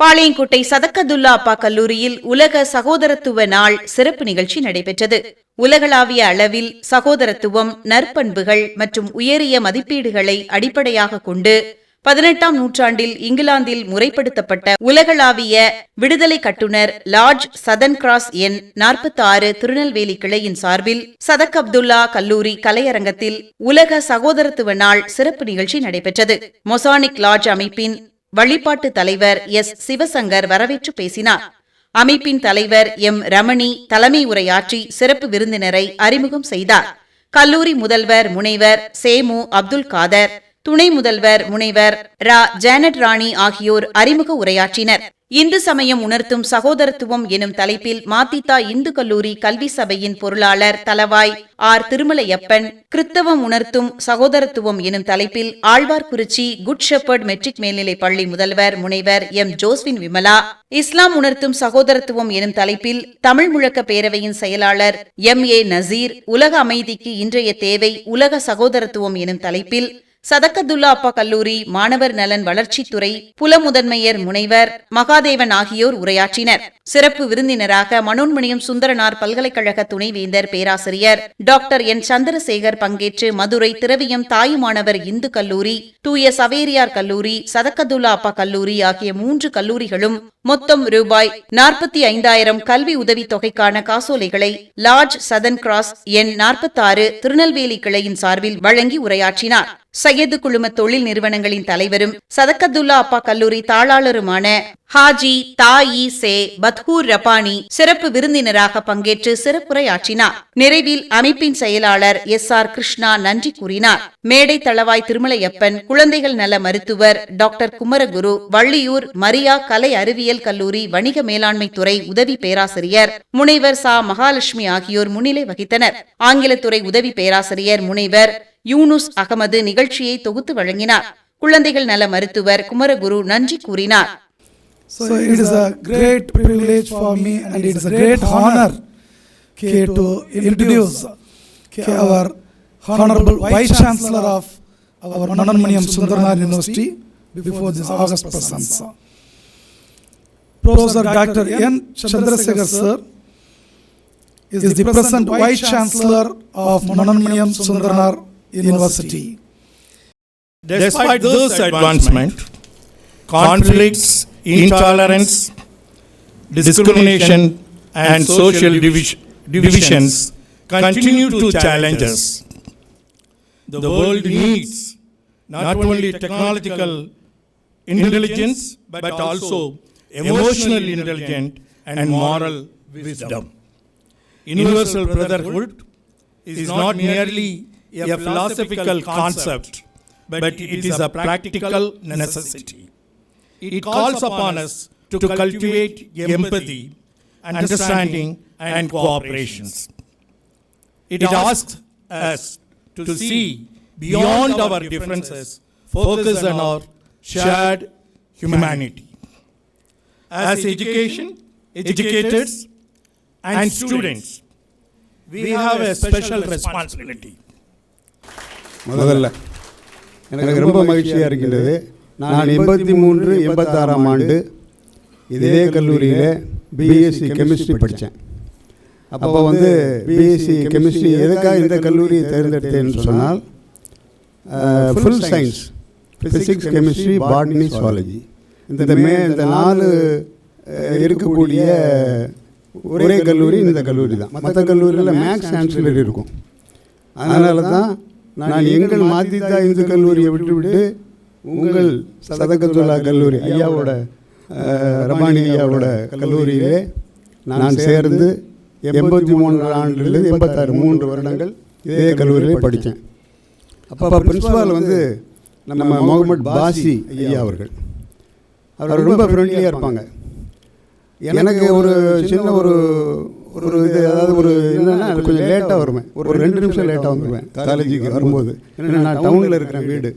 பாளையங்கோட்டை சதக்கத்துல்லா அப்பா கல்லூரியில் உலக சகோதரத்துவ நாள் சிறப்பு நிகழ்ச்சி நடைபெற்றது. உலகளாவிய அளவில் சகோதரத்துவம், நற்பண்புகள் மற்றும் உயரிய மதிப்பீடுகளை அடிப்படையாக கொண்டு 18ஆம் நூற்றாண்டில் இங்கிலாந்தில் முறைப்படுத்தப்பட்ட உலகளாவிய விடுதலை கட்டுனர் லார்ட் சதர்ன் கிராஸ் எண் 46 திருநெல்வேலி கிளையின் சார்பில் சதக் அப்துல்லா கல்லூரி கலையரங்கத்தில் உலக சகோதரத்துவ நாள் சிறப்பு நிகழ்ச்சி நடைபெற்றது. மொசானிக் லாட்ஜ் அமைப்பின் வழிபாட்டு தலைவர் சிவசங்கர் வரவேற்று பேசினார். அமைப்பின் தலைவர் ரமணி தலைமை உரையாற்றி சிறப்பு விருந்தினரை அறிமுகம் செய்தார். கல்லூரி முதல்வர் முனைவர் சேமு அப்துல் காதர், துணை முதல்வர் முனைவர் ஜானட் ராணி ஆகியோர் அறிமுக உரையாற்றினர். இந்து சமயம் உணர்த்தும் சகோதரத்துவம் எனும் தலைப்பில் மாத்தித்தா இந்து கல்லூரி கல்வி சபையின் பொருளாளர் தலவாய் திருமலையப்பன், கிறித்தவம் உணர்த்தும் சகோதரத்துவம் எனும் தலைப்பில் ஆழ்வார்குறிச்சி குட் ஷெப்பர்ட் மெட்ரிக் மேல்நிலைப் பள்ளி முதல்வர் முனைவர் ஜோஸ்வின் விமலா, இஸ்லாம் உணர்த்தும் சகோதரத்துவம் எனும் தலைப்பில் தமிழ் முழக்க பேரவையின் செயலாளர் நசீர், உலக அமைதிக்கு இன்றைய தேவை உலக சகோதரத்துவம் எனும் தலைப்பில் சதக்கத்துல்லா அப்பா கல்லூரி மாணவர் நலன் வளர்ச்சித்துறை புலமுதன்மையர் முனைவர் மகாதேவன் ஆகியோர் உரையாற்றினர். சிறப்பு விருந்தினராக மனோன்மணியம் சுந்தரனார் பல்கலைக்கழக துணைவேந்தர் பேராசிரியர் டாக்டர் சந்திரசேகர் பங்கேற்று மதுரை திரவியம் தாயுமானவர் இந்து கல்லூரி, தூய சவேரியார் கல்லூரி, சதக்கத்துல்லா அப்பா கல்லூரி ஆகிய 3 கல்லூரிகளும் மொத்தம் ரூபாய் 45,000 கல்வி உதவித் தொகைக்கான காசோலைகளை லார்ட் சதர்ன் கிராஸ் எண் 46 திருநெல்வேலி கிளையின் சார்பில் வழங்கி உரையாற்றினார். சையது குழும தொழில் நிறுவனங்களின் தலைவரும் சதக்கத்துல்லா அப்பா கல்லூரி தாளாளருமான ஹாஜி தாயி சே பத்ஹூர் ரபானி சிறப்பு விருந்தினராக பங்கேற்று சிறப்புரையாற்றினார். நிறைவில் அமைப்பின் செயலாளர் SR கிருஷ்ணா நன்றி கூறினார். மேடை தளவாய் திருமலையப்பன், குழந்தைகள் நல மருத்துவர் டாக்டர் குமரகுரு, வள்ளியூர் மரியா கலை அறிவியல் கல்லூரி வணிக மேலாண்மை துறை உதவி பேராசிரியர் முனைவர் மகாலட்சுமி ஆகியோர் முன்னிலை வகித்தனர். ஆங்கிலத்துறை உதவி பேராசிரியர் முனைவர் யூனுஸ் அகமது நிகழ்ச்சியை தொகுத்து வழங்கினார். குழந்தைகள் நல மருத்துவர் குமரகுரு நன்றி கூறினார். So it is a great privilege for me and it is a great honor to introduce our Honorable Vice Chancellor of our Mananmaniyam Sundaranaar University before this August presence. Professor Dr. N. Chandrasekhar Sir is the present Vice Chancellor of Mananmaniyam Sundaranaar University. Despite this advancement, conflicts, intolerance, discrimination and social divisions continue to challenge us. The world needs not only technological intelligence but also emotional intelligence and moral wisdom. Universal brotherhood is not merely a philosophical concept, but it is a practical necessity. It calls upon us to cultivate empathy, understanding, and cooperation. It asks us to see beyond our differences, focus on our shared humanity. As educators, and students, we have a special responsibility. முதல்ல எனக்கு ரொம்ப மகிழ்ச்சியாக இருக்கின்றது. நான் 83, 86ஆம் ஆண்டு இதே கல்லூரியில் BSc chemistry படித்தேன். அப்போ பிஎஸ்சி கெமிஸ்ட்ரி எதுக்காக இந்த கல்லூரியை தேர்ந்தெடுத்தேன்னு சொன்னால், full science, physics, chemistry, botany, zoology, இந்த 4 இருக்கக்கூடிய ஒரே கல்லூரி இந்த கல்லூரி தான். மற்ற கல்லூரியில் மேக்ஸ் ஆன்சிலரி இருக்கும். அதனால தான் நான் எங்கள் மாத்தித்தா இந்து கல்லூரியை விட்டுவிட்டு உங்கள் சதக்கத்துல்லா கல்லூரி ஐயாவோட ரபானி ஐயாவோட கல்லூரியிலே நான் சேர்ந்து 83 ஆண்டுலேருந்து 86 3 வருடங்கள் இதே கல்லூரியிலே படித்தேன். அப்போ பிரின்சிபால் நம்ம முகமது பாசி ஐயா அவர்கள் ரொம்ப ஃப்ரெண்ட்லியாக இருப்பாங்க. எனக்கு ஒரு சின்ன ஒரு இது, அதாவது என்னென்னா கொஞ்சம் லேட்டாக வருவேன், ஒரு 2 நிமிஷம் லேட்டாக வந்துடுவேன் காலேஜுக்கு வரும்போது. ஏன்னா நான் டவுனில் இருக்கிறேன் வீடு.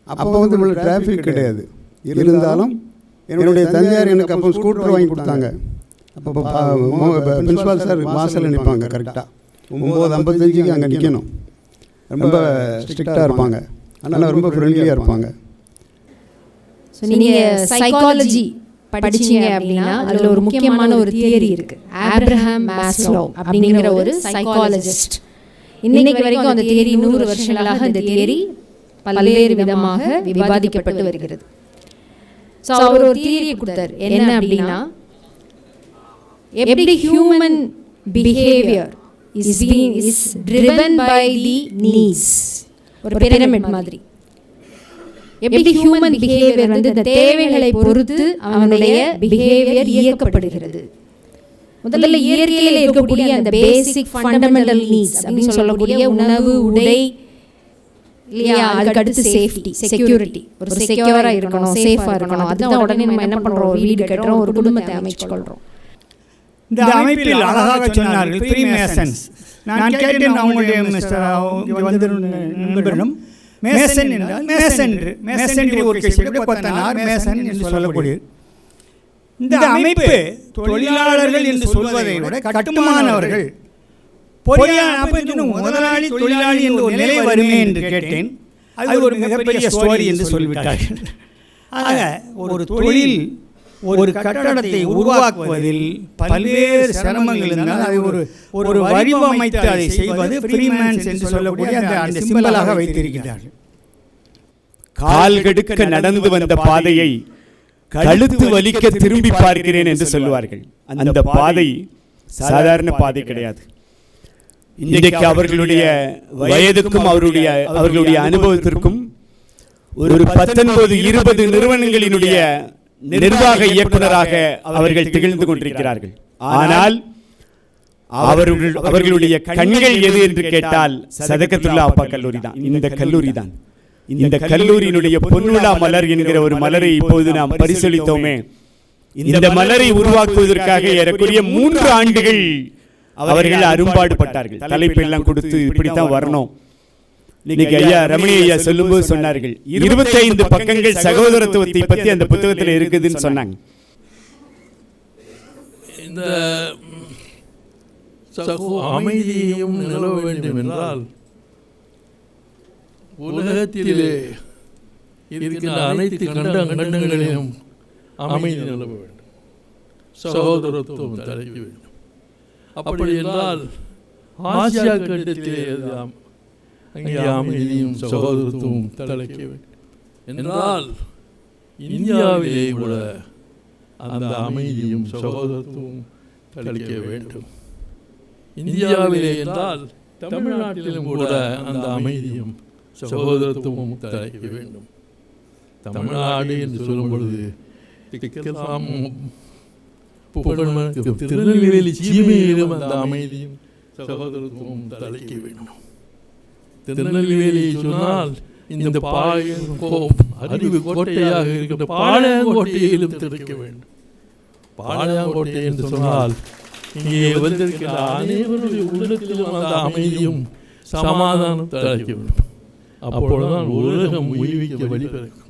அப்போ இவ்வளோ டிராஃபிக் கிடையாது. இருந்தாலும் என்னுடைய தந்தையார் எனக்கு அப்போ ஸ்கூட்டர் வாங்கி கொடுத்தாங்க. அப்போ பிரின்சிபால் சார் வாசலில் நிற்பாங்க. கரெக்டாக 9:55 அங்கே நிற்கணும். ரொம்ப ஸ்ட்ரிக்டாக இருப்பாங்க. ஆனால் ரொம்ப ஃப்ரெண்ட்லியாக இருப்பாங்க. நீங்கள் சைக்காலஜி படிச்சீங்க அப்படின்னா அதில் ஒரு முக்கியமான ஒரு தியரி இருக்குது. ஆப்ரஹாம் மாஸ்லோ அப்படிங்கிற ஒரு சைக்காலஜிஸ்ட். இன்னைக்கு வரைக்கும் அந்த தியரி 100 வருஷங்களாக அந்த தியரி பல்வேறு விதமாக விவாதிக்கப்பட்டு வருகிறது. ஸோ அவர் ஒரு தியரியை கொடுத்தார். என்ன அப்படின்னா, எப்படி human behaviour is driven by the needs, ஒரு பிரமிட் மாதிரி. எப்படி ஹியூமன் பிஹேவியர் வந்து இந்த தேவைகளை பொறுத்து அவனுடைய பிஹேவியர் இயக்கப்படுகிறது. முதல்ல இயற்கையில் இருக்கக்கூடிய அந்த பேசிக் ஃபண்டமெண்டல் நீட்ஸ் அப்படின்னு சொல்லக்கூடிய உணவு, உடை, இல்லையா, அதுக்கு அடுத்து சேஃப்டி, செக்யூரிட்டி, ஒரு செக்யூராக இருக்கணும், சேஃபாக இருக்கணும். அதுதான் உடனே நம்ம என்ன பண்ணுறோம், ஒரு வீடு கட்டுறோம், ஒரு குடும்பத்தை அமைச்சுக்கொள்கிறோம். இந்த அமைப்பில் அழகாக சொன்னார்கள் 3 மேசன்ஸ். நான் கேட்டேன் அவங்களுடைய நண்பரிடம், மேசன் என்றால் மேசன்ட்ரி ஒர்க்கை செய்யக்கூடிய கொத்தனார், மேசன் என்று சொல்லக்கூடிய இந்த அமைப்பு தொழிலாளர்கள் என்று சொல்வதை விட கட்டுமானவர்கள், முதலாளி தொழிலாளி என்ற ஒரு நிலை வருமே என்று கேட்டேன். அது ஒரு மிகப்பெரிய ஸ்டோரி என்று சொல்லிவிட்டார்கள். ஆக ஒரு தொழில், ஒரு கட்டடத்தை உருவாக்குவதில் பல்வேறு சிரமங்கள் இருந்தால் அதை ஒரு வடிவமைத்து அதை செய்வது ஃப்ரீமேன்ஸ் என்று சொல்லக்கூடிய அந்த சிம்பலாக வைத்திருக்கிறார்கள். கால் கெடுக்க நடந்து வந்த பாதையை கழுத்து வலிக்க திரும்பி பார்க்கிறேன் என்று சொல்லுவார்கள். அந்த பாதை சாதாரண பாதை கிடையாது. இன்றைக்கு அவர்களுடைய வயதுக்கும் அவர்களுடைய அனுபவத்திற்கும் ஒரு 19-20 நிறுவனங்களினுடைய நிர்வாக இயக்குநராக அவர்கள் திகழ்ந்து கொண்டிருக்கிறார்கள். ஆனால் அவர்களுடைய கண்கள் எது என்று கேட்டால் சதகத்துல்லா அப்பா கல்லூரி தான். இந்த கல்லூரியினுடைய பொன்விழா மலர் என்கிற ஒரு மலரை இப்போது நாம் பரிசீலித்தோமே, இந்த மலரை உருவாக்குவதற்காக ஏறக்குறைய 3 ஆண்டுகள் அவர்கள் அரும்பாடுபட்டார்கள். தலைப்பு எல்லாம் கொடுத்து இப்படித்தான் வரணும். இன்னைக்கு ஐயா ரமணி ஐயா சொல்லும்போது சொன்னார்கள், 25 பக்கங்கள் சகோதரத்துவத்தை பற்றி அந்த புத்தகத்தில் இருக்குதுன்னு சொன்னாங்க. இந்த அமைதியும் நிலவ வேண்டும் என்றால் உலகத்திலே இருக்கின்ற அனைத்து கண்டங்களிலும் அமைதி நிலவ வேண்டும், சகோதரத்துவம் தலைக்க வேண்டும். அப்படி என்றால் ஆசியா கண்டத்திலே அங்கே அமைதியும் சகோதரத்துவம் தலைக்க வேண்டும் என்றால் இந்தியாவிலே கூட அந்த அமைதியும் சகோதரத்துவம் தலைக்க வேண்டும். இந்தியாவிலே என்றால் தமிழ்நாட்டிலும் கூட அந்த அமைதியும் சகோதரத்துவம் தலைக்க வேண்டும். தமிழ்நாடு என்று சொல்லும் பொழுது திருநெல்வேலி சீமையிலும் அந்த அமைதியும் சகோதரத்துவம் தலைக்க வேண்டும். திருநெல்வேலியை சொன்னால் இந்த அறிவு கோட்டையாக இருக்கின்ற பாளையங்கோட்டையிலும் திறக்க வேண்டும். பாளையங்கோட்டை என்று சொன்னால் இங்கே வந்திருக்கிற அனைவருடைய உள்ளத்திலும் அந்த அமைதியும் சமாதானம் தலைக்க வேண்டும். அப்பொழுதுதான் உலகம் உயிர்விக்க வழிபிறக்கும்.